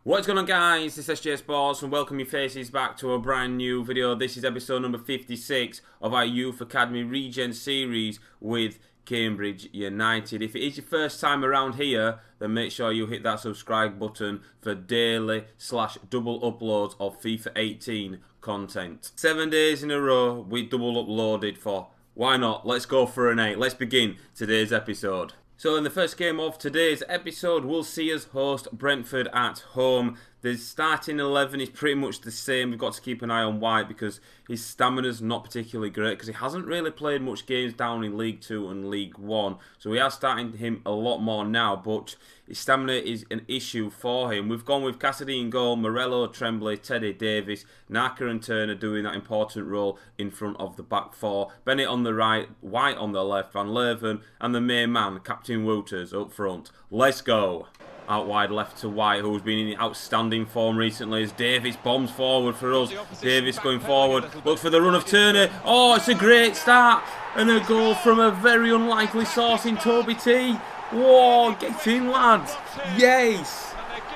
What's going on, guys? It's SJHSports and welcome your faces back to a brand new video. This is episode number 56 of our Youth Academy Regens series with Cambridge United. If it is your first time around here, then make sure you hit that subscribe button for daily/double uploads of FIFA 18 content. 7 days in a row we double uploaded for. Why not? Let's go for an 8. Let's begin today's episode. So in the first game of today's episode, we'll see us host Brentford at home. The starting 11 is pretty much the same. We've got to keep an eye on White because his stamina's not particularly great because he hasn't really played much games down in League 2 and League 1. So we are starting him a lot more now, but his stamina is an issue for him. We've gone with Cassidy in goal, Morello, Tremblay, Teddy, Davis, Naka and Turner doing that important role in front of the back four. Bennett on the right, White on the left, Van Leeuwen, and the main man, Captain Wouters, up front. Let's go. Out wide left to White, who's been in outstanding form recently, as Davis bombs forward for us. Davis going forward, looks for the run of Turner. Oh, it's a great start. And a goal from a very unlikely source in Toby T. Whoa, get in, lads. Yes.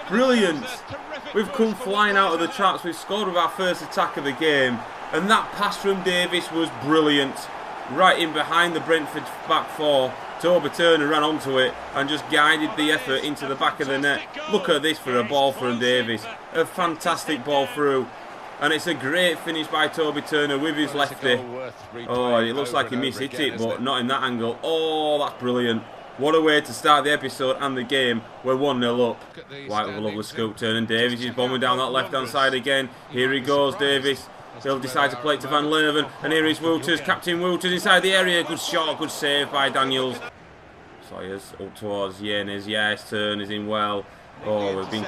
Brilliant. We've come flying out of the traps. We've scored with our first attack of the game. And that pass from Davis was brilliant. Right in behind the Brentford back four. Toby Turner ran onto it and just guided the effort into the back of the net. Look at this for a ball from Davis. A fantastic ball through. And it's a great finish by Toby Turner with his lefty. Oh, it looks like he mishit it, but not in that angle. Oh, that's brilliant. What a way to start the episode and the game. We're 1-0 up. White with a lovely scoop turn, and Davis is bombing down that left-hand side again. Here he goes, Davis. He'll decide to play it to Van Leeuwen, and here is Wouters, Captain Wouters inside the area. Good shot, good save by Daniels. Sawyers up towards Yenes. Yes, turn is in well. Oh, we've been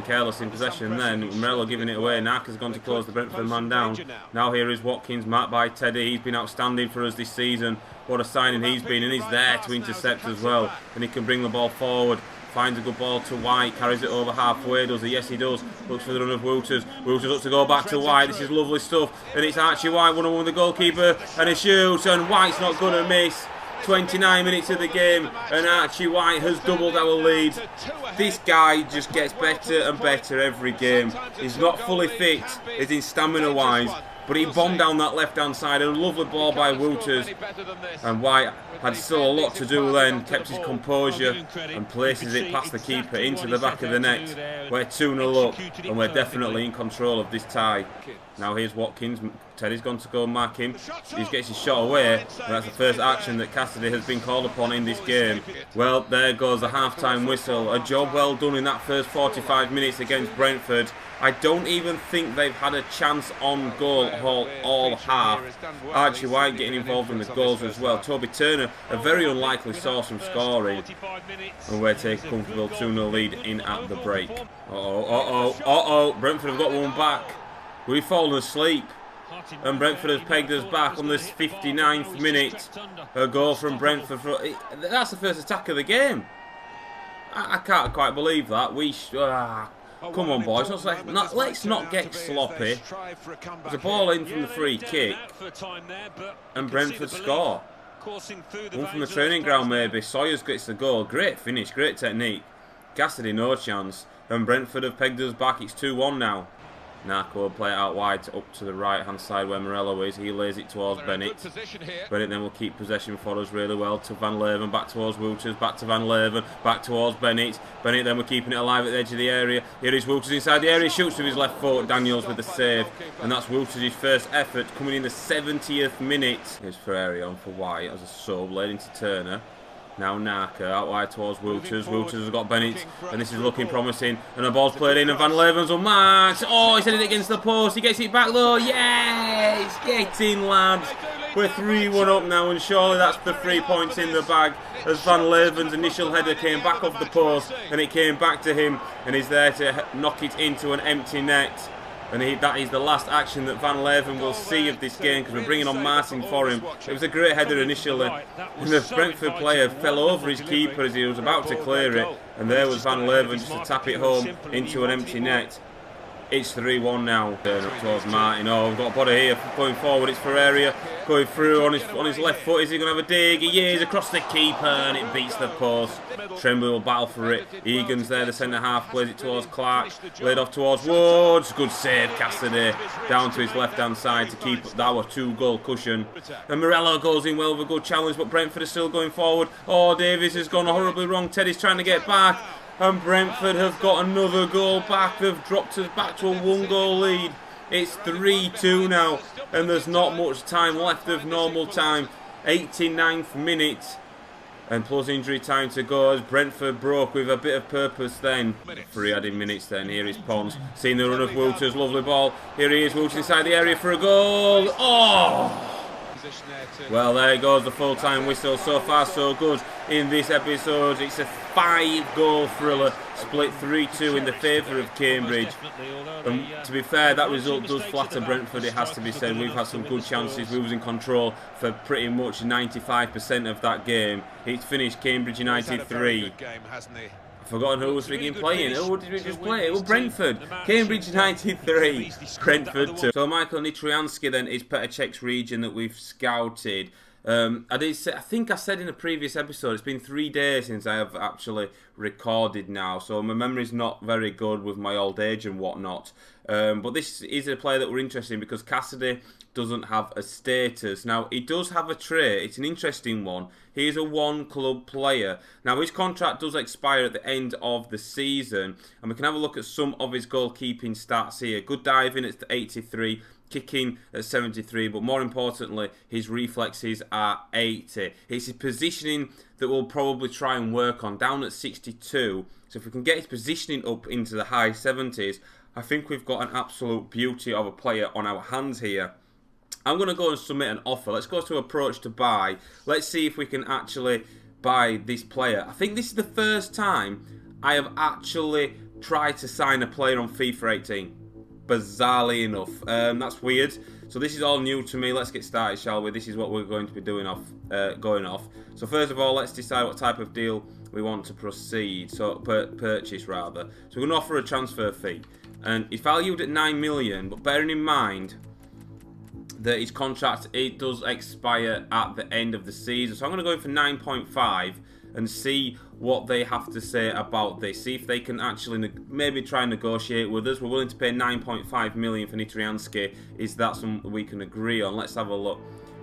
careless in possession then. Morello giving it away. Naka's gone to close the Brentford man down. Now here is Watkins, marked by Teddy. He's been outstanding for us this season. What a signing he's been, and he's there to intercept as well. And he can bring the ball forward. Finds a good ball to White, carries it over halfway, does he? Yes, he does. Looks for the run of Wouters. Wouters up to go back to White. This is lovely stuff. And it's Archie White, 1-on-1 with the goalkeeper. And he shoots, and White's not going to miss. 29 minutes of the game, and Archie White has doubled our lead. This guy just gets better and better every game. He's not fully fit, as in stamina-wise, but he bombed down that left-hand side. A lovely ball by Wouters, and White had still a lot to do then, kept his composure and places it past the keeper into the back of the net. We're 2-0 up, and we're definitely in control of this tie. Now here's Watkins. Teddy's gone to go and mark him. He gets his shot away, and that's the first action that Cassidy has been called upon in this game. Well, there goes the half-time whistle. A job well done in that first 45 minutes against Brentford. I don't even think they've had a chance on goal all half. Archie White getting involved in the goals as well. Toby Turner, a very unlikely source from scoring. And we're taking a comfortable 2-0 lead in at the break. Brentford have got one back. We've fallen asleep. And Brentford has pegged us back on this 59th minute. A goal from Brentford. That's the first attack of the game. I can't quite believe that. Come on, boys. Let's not get sloppy. There's a ball in from the free kick. And Brentford score. One from the training ground maybe. Sawyers gets the goal. Great finish. Great technique. Cassidy no chance. And Brentford have pegged us back. It's 2-1 now. Naka will play it out wide up to the right-hand side where Morello is. He lays it towards Bennett. Bennett then will keep possession for us really well to Van Leeuwen, back towards Wouters, back to Van Leeuwen, back towards Bennett. Bennett then we're keeping it alive at the edge of the area. Here is Wouters inside the area, shoots with his left foot. Daniels with the save. And that's Wouters' first effort coming in the 70th minute. Here's Ferrari on for White as a sub, laid into Turner. Now Naka out wide towards Wouters. Wouters has got Bennett, and this is looking promising. And the ball's played in, and Van Leeuwen's unmarked. Oh, he's headed it against the post. He gets it back though. Yes! Get in, lads. We're 3-1 up now, and surely that's the 3 points in the bag. As Van Leeuwen's initial header came back off the post, and it came back to him, and he's there to knock it into an empty net. And that is the last action that Van Leeuwen will see of this game, because we're bringing on Martin for him. It was a great header initially, and the Brentford player fell over his keeper as he was about to clear it, and there was Van Leeuwen just to tap it home into an empty net. It's 3-1 now. Turn up towards Martin. Oh, we've got a body here going forward. It's Ferreira going through on his left foot. Is he going to have a dig? He is across the keeper and it beats the post. Tremblay will battle for it. Egan's there, the centre half, plays it towards Clark. Laid off towards Woods. Good save, Cassidy. Down to his left-hand side to keep that was 2-goal cushion. And Morello goes in well with a good challenge, but Brentford is still going forward. Oh, Davies has gone horribly wrong. Teddy's trying to get back. And Brentford have got another goal back. They've dropped us back to a 1-goal lead. It's 3-2 now. And there's not much time left of normal time. 89th minute. And plus injury time to go as Brentford broke with a bit of purpose then. 3 added minutes then. Here is Pons. Seeing the run of Wouters. Lovely ball. Here he is. Wouters inside the area for a goal. Oh! Well, there it goes, the full-time whistle. So far, so good in this episode. It's a 5-goal thriller, split 3-2 in the favour of Cambridge. And to be fair, that result does flatter Brentford, it has to be said. We've had some good chances. We was in control for pretty much 95% of that game. It's finished Cambridge United 3. I've forgotten who was freaking playing. Who did we just play? It was Brentford. Cambridge United 3, Brentford 2. So Michael Nitriansky then is Petr Cech's region that we've scouted. I think I said in a previous episode, it's been 3 days since I have actually recorded now, so my memory's not very good with my old age and whatnot. But this is a player that we're interested in because Cassidy doesn't have a status. Now, he does have a trait. It's an interesting one. He is a one-club player. Now, his contract does expire at the end of the season, and we can have a look at some of his goalkeeping stats here. Good diving at 83. Kicking at 73, but more importantly, his reflexes are 80. It's his positioning that we'll probably try and work on, down at 62. So if we can get his positioning up into the high 70s, I think we've got an absolute beauty of a player on our hands here. I'm going to go and submit an offer. Let's go to approach to buy. Let's see if we can actually buy this player. I think this is the first time I have actually tried to sign a player on FIFA 18. Bizarrely enough. That's weird. So this is all new to me. Let's get started, shall we? This is what we're going to be doing going off. So first of all, let's decide what type of deal we want to proceed. So purchase rather. So we're going to offer a transfer fee. And it's valued at 9 million, but bearing in mind that his contract, it does expire at the end of the season. So I'm going to go in for 9.5 and see what they have to say about this. See if they can actually maybe try and negotiate with us. We're willing to pay 9.5 million for Nitriansky. Is that something we can agree on? Let's have a look.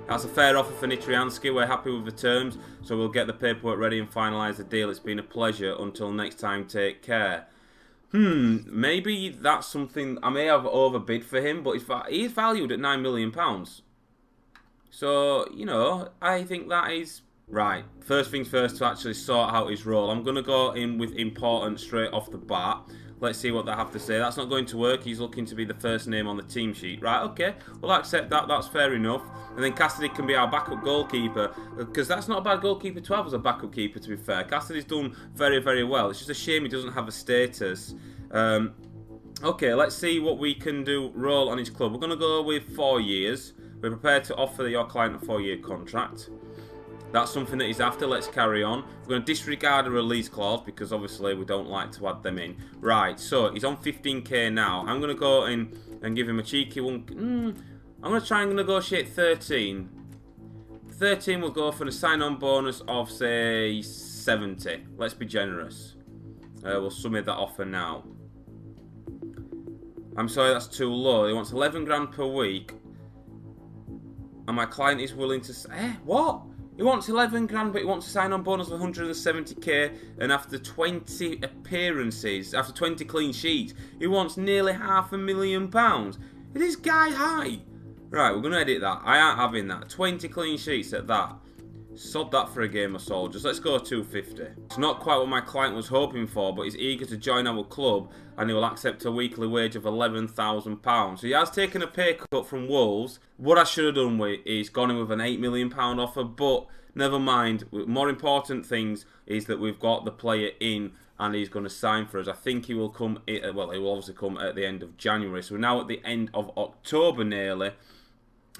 That's a fair offer for Nitriansky. We're happy with the terms, so we'll get the paperwork ready and finalise the deal. It's been a pleasure. Until next time, take care. Maybe that's something. I may have overbid for him, but he's valued at £9 million. So, you know, I think that is right. First things first, to actually sort out his role. I'm going to go in with important straight off the bat. Let's see what they have to say. That's not going to work. He's looking to be the first name on the team sheet. Right, okay. We'll accept that. That's fair enough. And then Cassidy can be our backup goalkeeper. Because that's not a bad goalkeeper to have as a backup keeper, to be fair. Cassidy's done very, very well. It's just a shame he doesn't have a status. Okay, let's see what we can do. Role on his club. We're going to go with 4 years. We're prepared to offer your client a 4-year contract. That's something that he's after. Let's carry on. We're going to disregard a release clause because obviously we don't like to add them in. Right, so he's on 15k now. I'm going to go in and give him a cheeky one. I'm going to try and negotiate 13. 13 will go for a sign-on bonus of, say, 70. Let's be generous. We'll submit that offer now. I'm sorry, that's too low. He wants 11 grand per week. And my client is willing to say, what? He wants 11 grand, but he wants a sign-on bonus of 170k, and after 20 appearances, after 20 clean sheets, he wants nearly £500,000. Is this guy high? Right, we're going to edit that. I aren't having that. 20 clean sheets at that. Sod that for a game of soldiers. Let's go 250. It's not quite what my client was hoping for, but he's eager to join our club, and he will accept a weekly wage of £11,000. So he has taken a pay cut from Wolves. What I should have done is gone in with an £8 million offer, but never mind. More important things is that we've got the player in, and he's going to sign for us. I think he will come, well, he will obviously come at the end of January. So we're now at the end of October nearly.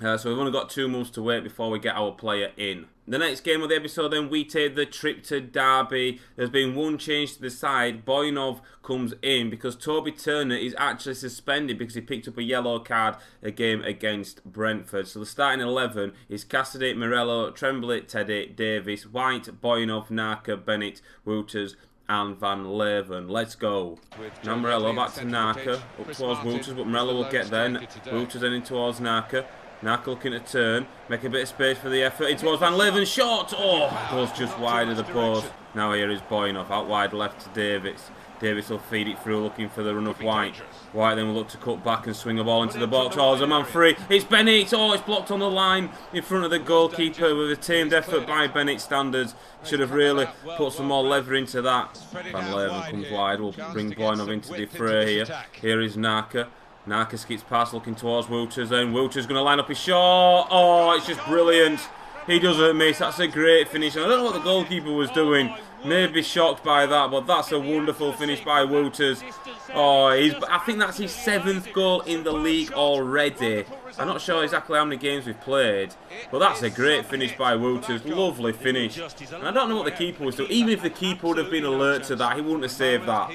So we've only got 2 months to wait before we get our player in. The next game of the episode then, we take the trip to Derby. There's been one change to the side. Boynov comes in because Toby Turner is actually suspended because he picked up a yellow card a game against Brentford. So the starting 11 is Cassidy, Morello, Tremblay, Teddy, Davis, White, Boynov, Naka, Bennett, Wouters and Van Leeuwen. Let's go. Now Morello back to Naka, up towards Wouters, but Morello will get there. Wouters then in towards Naka. Naka looking to turn, make a bit of space for the effort. In towards Van Leeuwen, shot! Oh, goes just wide of the post. Now here is Boynov, out wide left to Davis. Davis will feed it through, looking for the run of White. White then will look to cut back and swing a ball into the box. Oh, there's a man free. It's Bennett. Oh, it's blocked on the line in front of the goalkeeper with a tamed effort by Bennett standards. Should have really put some more lever into that. Van Leeuwen comes wide. Will bring Boynov into the fray here. Here is Naka. Naka skips past, looking towards Wouters. Then Wouters going to line up his shot. Oh, it's just brilliant. He doesn't miss. That's a great finish. And I don't know what the goalkeeper was doing. Maybe shocked by that, but that's a wonderful finish by Wouters. Oh, I think that's his 7th goal in the league already. I'm not sure exactly how many games we've played, but that's a great finish by Wouters. Lovely finish. And I don't know what the keeper was doing. Even if the keeper would have been alert to that, he wouldn't have saved that.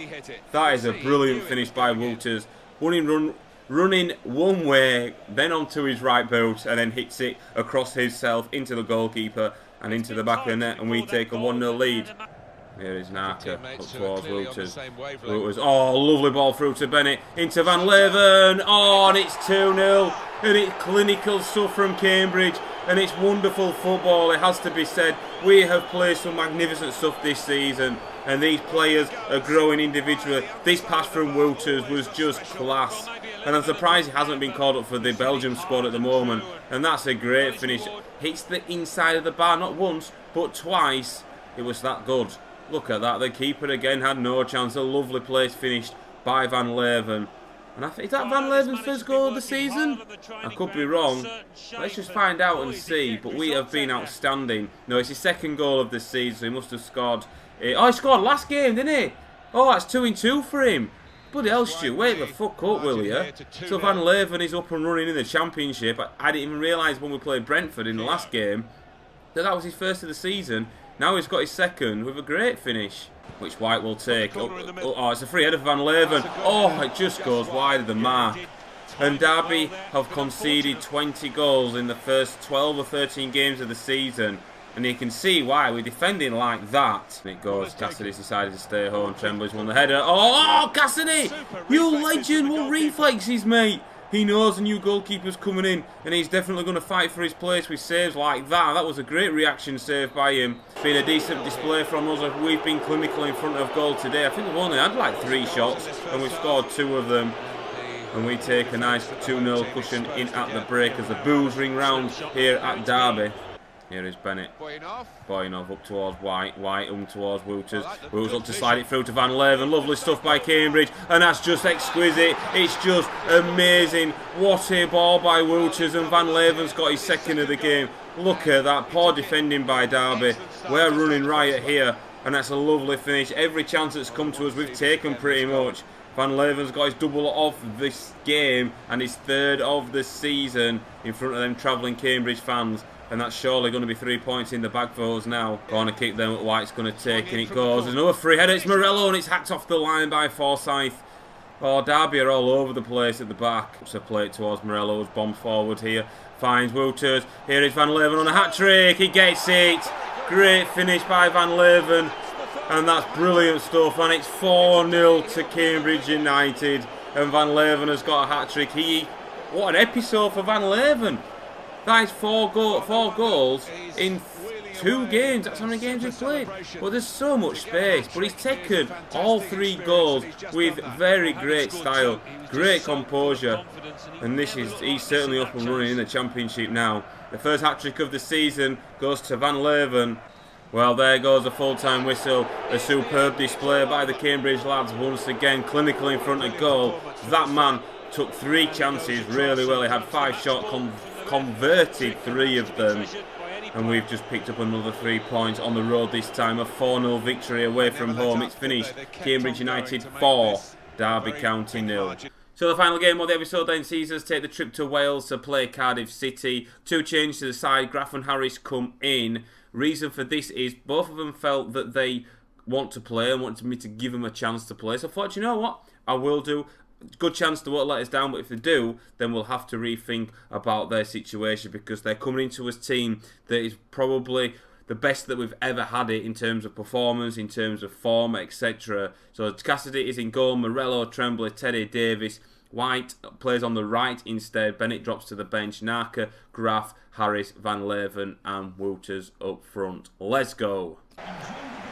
That is a brilliant finish by Wouters. Running one way, then onto his right boot, and then hits it across himself into the goalkeeper and into the back of the net, and we take a 1-0 lead. Here is Naka, up towards Wouters. Oh, lovely ball through to Bennett, into Van Leeuwen. Oh, and it's 2-0. And it's clinical stuff from Cambridge, and it's wonderful football, it has to be said. We have played some magnificent stuff this season, and these players are growing individually. This pass from Wouters was just class. And I'm surprised he hasn't been called up for the Belgium squad at the moment. And that's a great finish. Hits the inside of the bar, not once, but twice. It was that good. Look at that. The keeper again had no chance. A lovely place finished by Van Leeuwen. And I think, is that Van Leeuwen's first goal of the season? I could be wrong. Let's just find out and see. But we have been outstanding. No, it's his 2nd goal of the season, so he must have scored. Oh, he scored last game, didn't he? Oh, that's 2-2 for him. Bloody hell, Stu, wait the fuck up, will you? So Van Leeuwen is up and running in the Championship. I didn't even realise when we played Brentford in the last game that was his first of the season. Now he's got his 2nd with a great finish, which White will take. Oh, it's a free header for Van Leeuwen. Oh, it just goes wide of the mark. And Derby have conceded 20 goals in the first 12 or 13 games of the season. And you can see why we're defending like that. And it goes, Cassidy's decided to stay home. Tremblay's won the header. Oh, Cassidy! You legend! What reflexes, mate? He knows a new goalkeeper's coming in, and he's definitely going to fight for his place with saves like that. That was a great reaction save by him. It's been a decent display from us. We've been clinical in front of goal today. I think we've only had like 3 shots, and we've scored 2 of them. And we take a nice 2-0 cushion in at the break as the boos ring round here at Derby. Here is Bennett. Boynov up towards White. White towards Wouters. Wouters up to slide it through to Van Leeuwen. Lovely stuff by Cambridge. And that's just exquisite. It's just amazing. What a ball by Wouters. And Van Leeuwen's got his 2nd of the game. Look at that. Poor defending by Derby. We're running riot here. And that's a lovely finish. Every chance that's come to us, we've taken pretty much. Van Leeuwen's got his double of this game and his 3rd of the season in front of them travelling Cambridge fans. And that's surely going to be 3 points in the bag for us now. Corner kick then what White's going to take, and it goes. There's another free header. It's Morello, and it's hacked off the line by Forsyth. Oh, Derby are all over the place at the back. It's a play towards Morello. It's bombed forward here. Finds Wouters. Here is Van Leeuwen on a hat-trick. He gets it. Great finish by Van Leeuwen. And that's brilliant stuff. And it's 4-0 to Cambridge United. And Van Leeuwen has got a hat-trick. What an episode for Van Leeuwen. That is 4 goals in 2 games. That's how many games we've played. But there's so much space. But he's taken all 3 goals with very great style, great composure. And he's certainly up and running in the Championship now. The first hat-trick of the season goes to Van Leeuwen. Well, there goes a full-time whistle. A superb display by the Cambridge lads once again, clinical in front of goal. That man took 3 chances really well. He had 5 shots, converted 3 of them. And we've just picked up another 3 points on the road this time. A 4-0 victory away from home. It's finished. Cambridge United 4, Derby County 0. So the final game of the episode then sees us take the trip to Wales to play Cardiff City. 2 changes to the side. Graf and Harris come in. Reason for this is both of them felt that they want to play and wanted me to give them a chance to play. So I thought, you know what? I will do. Good chance they won't let us down, but if they do, then we'll have to rethink about their situation, because they're coming into a team that is probably the best that we've ever had it in terms of performance, in terms of form, etc. So Cassidy is in goal, Morello, Tremblay, Teddy, Davis. White plays on the right instead. Bennett drops to the bench. Naka, Graf, Harris, Van Leeuwen and Wouters up front. Let's go.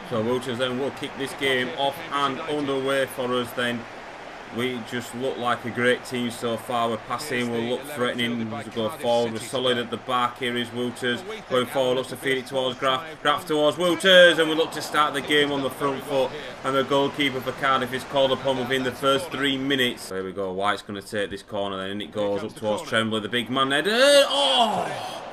So Wouters then will kick this game off and underway for us then. We just look like a great team so far. We're passing, we'll look threatening to go forward. We're solid at the back. Here is Wouters going forward, looks to feed it towards Graf. Graf towards Wouters, and we look to start the game on the front foot. And the goalkeeper for Cardiff is called upon within the first 3 minutes. There we go. White's going to take this corner then, and it goes up towards Tremblay, the big man header. Oh!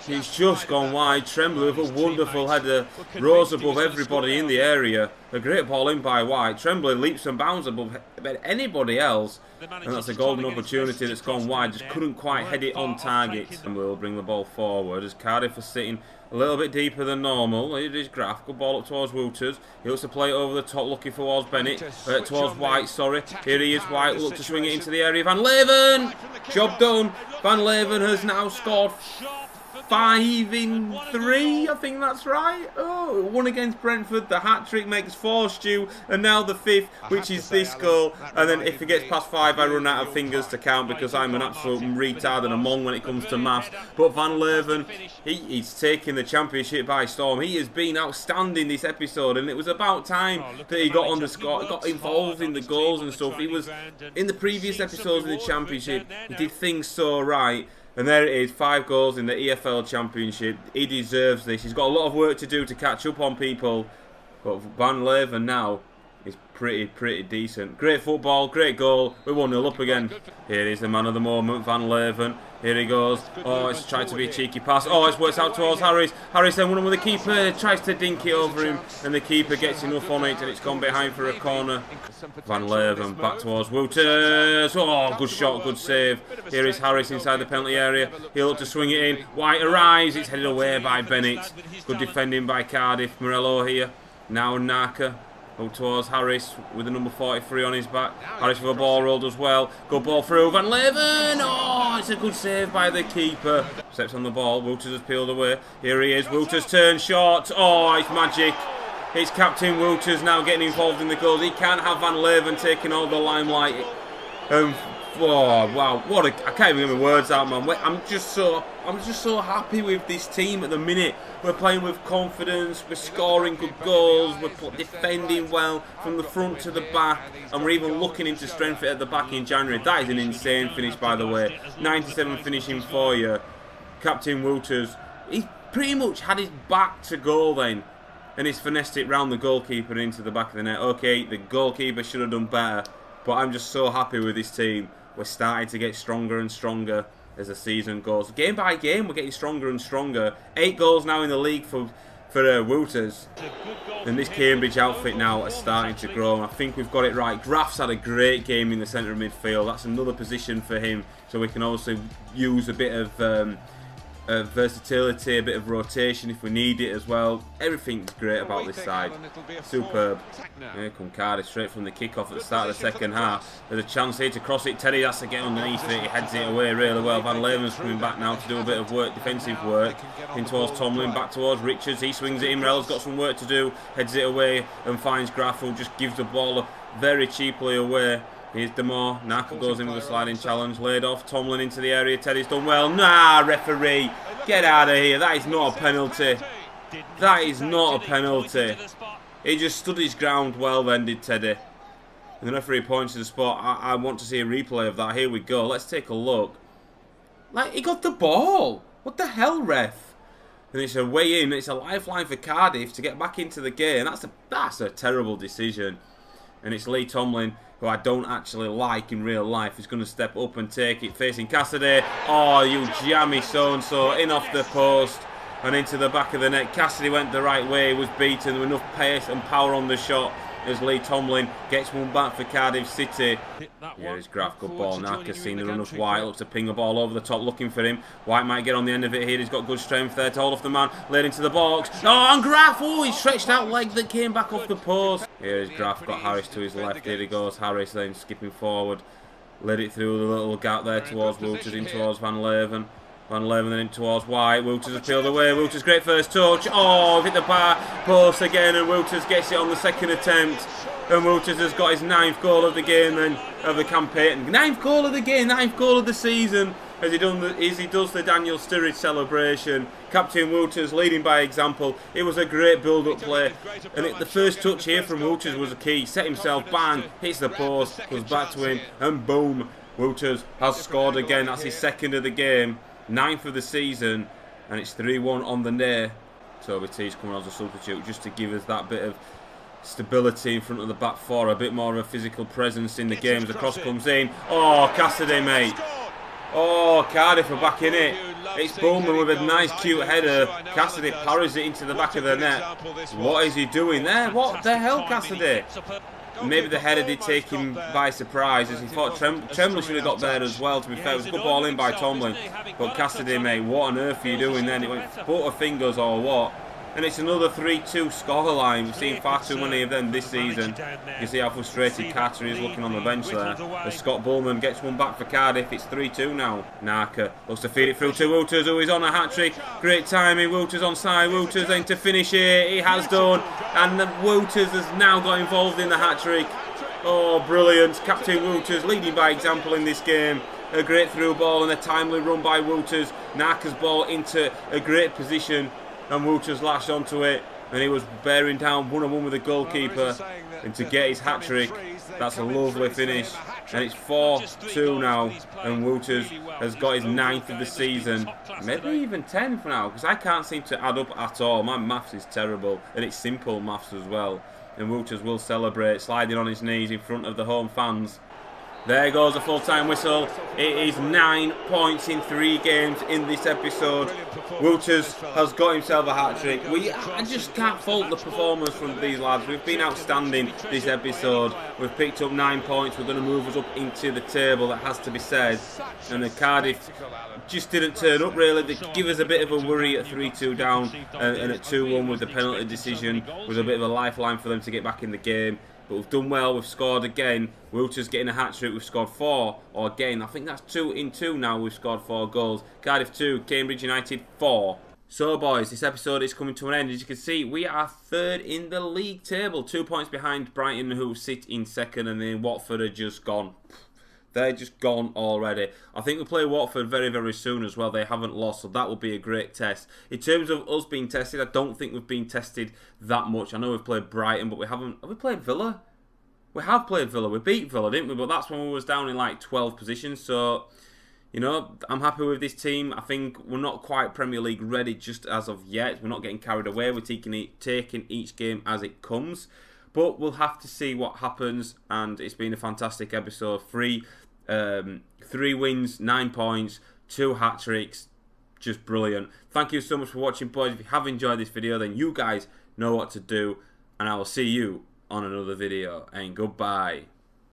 He's just gone wide. Tremblay with a wonderful header, rose above everybody in the area. A great ball in by White. Tremblay leaps and bounds above anybody else, and that's a golden opportunity that's gone wide. Just couldn't quite head it on target. And we'll bring the ball forward as Cardiff are sitting a little bit deeper than normal. Here is Graf. Good ball up towards Wouters. He looks to play it over the top, looking towards Bennett. Towards White, sorry. Here he is, White. Look to swing it into the area. Van Leeuwen! Job done. Van Leeuwen has now scored 5 in 3, I think that's right. Oh, 1 against Brentford, the hat-trick makes 4, Stu, and now the 5th, which is this goal. And then if it gets past 5, I run out of fingers to count, because I'm an absolute retard and a mong when it comes to maths. But Van Leeuwen, he's taking the championship by storm. He has been outstanding this episode, and it was about time that he got on the score, got involved in the goals and stuff. He was in the previous episodes in the championship. He did things so right. And there it is, 5 goals in the EFL Championship. He deserves this. He's got a lot of work to do to catch up on people. But Van Leeuwen now is pretty decent. Great football, great goal. We're 1-0 up again. Here is the man of the moment, Van Leeuwen. Here he goes. Oh, it's tried to be a cheeky pass. Oh, it's worked out towards Harris. Harris then one with the keeper. Tries to dink it over him. And the keeper gets enough on it. And it's gone behind for a corner. Van Leeuwen back towards Wouters. Oh, good shot, good save. Here is Harris inside the penalty area. He'll look to swing it in. White arrives. It's headed away by Bennett. Good defending by Cardiff. Morello here. Now Naka. Up towards Harris with the number 43 on his back. Harris with a ball rolled as well. Good ball through. Van Leeuwen. Oh, it's a good save by the keeper. Steps on the ball. Wouters has peeled away. Here he is. Wouters turns short. Oh, it's magic. It's Captain Wouters now getting involved in the goals. He can't have Van Leeuwen taking all the limelight. Oh wow! I can't even get my words out, man. I'm just so happy with this team at the minute. We're playing with confidence. We're scoring good goals. We're defending well from the front to the back, and we're even looking into strength at the back in January. That is an insane finish, by the way. 97 finishing for you, Captain Wouters. He pretty much had his back to goal then, and he's finessed it round the goalkeeper and into the back of the net. Okay, the goalkeeper should have done better, but I'm just so happy with this team. We're starting to get stronger and stronger as the season goes. Game by game, we're getting stronger and stronger. 8 goals now in the league for Wouters. And this Cambridge outfit now is starting to grow. And I think we've got it right. Graf's had a great game in the centre of midfield. That's another position for him. So we can also use a bit of versatility, a bit of rotation if we need it as well. Everything's great about this side. Superb. Here come Cardiff straight from the kick-off at the start of the second half. There's a chance here to cross it. Teddy has to get underneath it. He heads it away really well. Van Leeuwen's coming back now to do a bit of work, defensive work. In towards Tomlin, back towards Richards. He swings it in. Rel's got some work to do. Heads it away and finds Graf, who just gives the ball very cheaply away. Here's Demore. Naka goes in with a sliding challenge. Laid off. Tomlin into the area. Teddy's done well. Nah, referee. Get out of here. That is not a penalty. That is not a penalty. He just stood his ground well then, did Teddy. And the referee points to the spot. I want to see a replay of that. Here we go. Let's take a look. Like, he got the ball. What the hell, ref? And it's a way in. It's a lifeline for Cardiff to get back into the game. That's a terrible decision. And it's Lee Tomlin, who I don't actually like in real life, who's going to step up and take it, facing Cassidy. Oh, you jammy so-and-so, in off the post and into the back of the net. Cassidy went the right way, was beaten with enough pace and power on the shot, as Lee Tomlin gets one back for Cardiff City. Here is Graf, good ball. Naka seen the run of White, looks to ping a ball over the top, looking for him. White might get on the end of it here. He's got good strength there to hold off the man, laid into the box. Oh, and Graf, oh, he stretched out leg that came back off the post. Here is Graf, got Harris to his left. Here he goes, Harris then skipping forward. Led it through the little gap there towards Wouters, in towards Van Leeuwen. Van Leeuwen then in towards White. Wouters has peeled away. Wouters, great first touch. Oh, hit the bar post again, and Wouters gets it on the second attempt. And Wouters has got his 9th goal of the game then, of the campaign. 9th goal of the game, 9th goal of the season. As he does the Daniel Sturridge celebration. Captain Wouters leading by example. It was a great build-up play. And the first touch here from Wouters was a key. Set himself, bang, hits the post, goes back to him, and boom. Wouters has scored again. That's his 2nd of the game, 9th of the season. And it's 3-1 on the near. Toby T's coming on as a substitute just to give us that bit of stability in front of the back four. A bit more of a physical presence in the game as the cross comes in. Oh, Cassidy, mate. Oh, Cardiff are back in it. It's Bowman with a nice cute header. Cassidy parries it into the back of the net. What is he doing there? What the hell, Cassidy? Maybe the header did take him by surprise, as he thought Tremblay should have got there as well, to be fair. It was a good ball in by Tomlin. But Cassidy, mate, what on earth are you doing then? It went butterfingers or what? And it's another 3-2 scoreline. We've seen far too many of them this season. You can see how frustrated Carter is looking on the bench there. As Scott Bullman gets one back for Cardiff, it's 3-2 now. Naka looks to feed it through to Wouters, who is on a hat-trick. Great timing, Wouters onside. Wouters then to finish it. He has done. And Wouters has now got involved in the hat-trick. Oh, brilliant. Captain Wouters leading by example in this game. A great through ball and a timely run by Wouters. Naka's ball into a great position. And Wouters lashed onto it, and he was bearing down 1-on-1 with the goalkeeper. And to get his hat-trick, that's a lovely finish. And it's 4-2 now, and Wouters has got his 9th of the season. Maybe even 10th now, because I can't seem to add up at all. My maths is terrible, and it's simple maths as well. And Wouters will celebrate, sliding on his knees in front of the home fans. There goes a full-time whistle. It is 9 points in 3 games in this episode. Wouters has got himself a hat-trick. I just can't fault the performance from these lads. We've been outstanding this episode. We've picked up 9 points. We're going to move us up into the table, that has to be said. And the Cardiff just didn't turn up really. They give us a bit of a worry at 3-2 down, and at 2-1 with the penalty decision was a bit of a lifeline for them to get back in the game. But we've done well, we've scored again. Wouters getting a hat-trick, we've scored 4. Or again, I think that's 2 in 2 now, we've scored 4 goals. Cardiff 2, Cambridge United 4. So boys, this episode is coming to an end. As you can see, we are 3rd in the league table. 2 points behind Brighton, who sit in 2nd, and then Watford are just gone. They're just gone already. I think we'll play Watford very, very soon as well. They haven't lost, so that will be a great test. In terms of us being tested, I don't think we've been tested that much. I know we've played Brighton, but we haven't. Have we played Villa? We have played Villa. We beat Villa, didn't we? But that's when we was down in like 12 positions. So, you know, I'm happy with this team. I think we're not quite Premier League ready just as of yet. We're not getting carried away. We're taking each game as it comes. But we'll have to see what happens. And it's been a fantastic episode. 3 wins, 9 points, 2 hat-tricks. Just brilliant. Thank you so much for watching, boys. If you have enjoyed this video, then you guys know what to do. And I will see you on another video. And goodbye.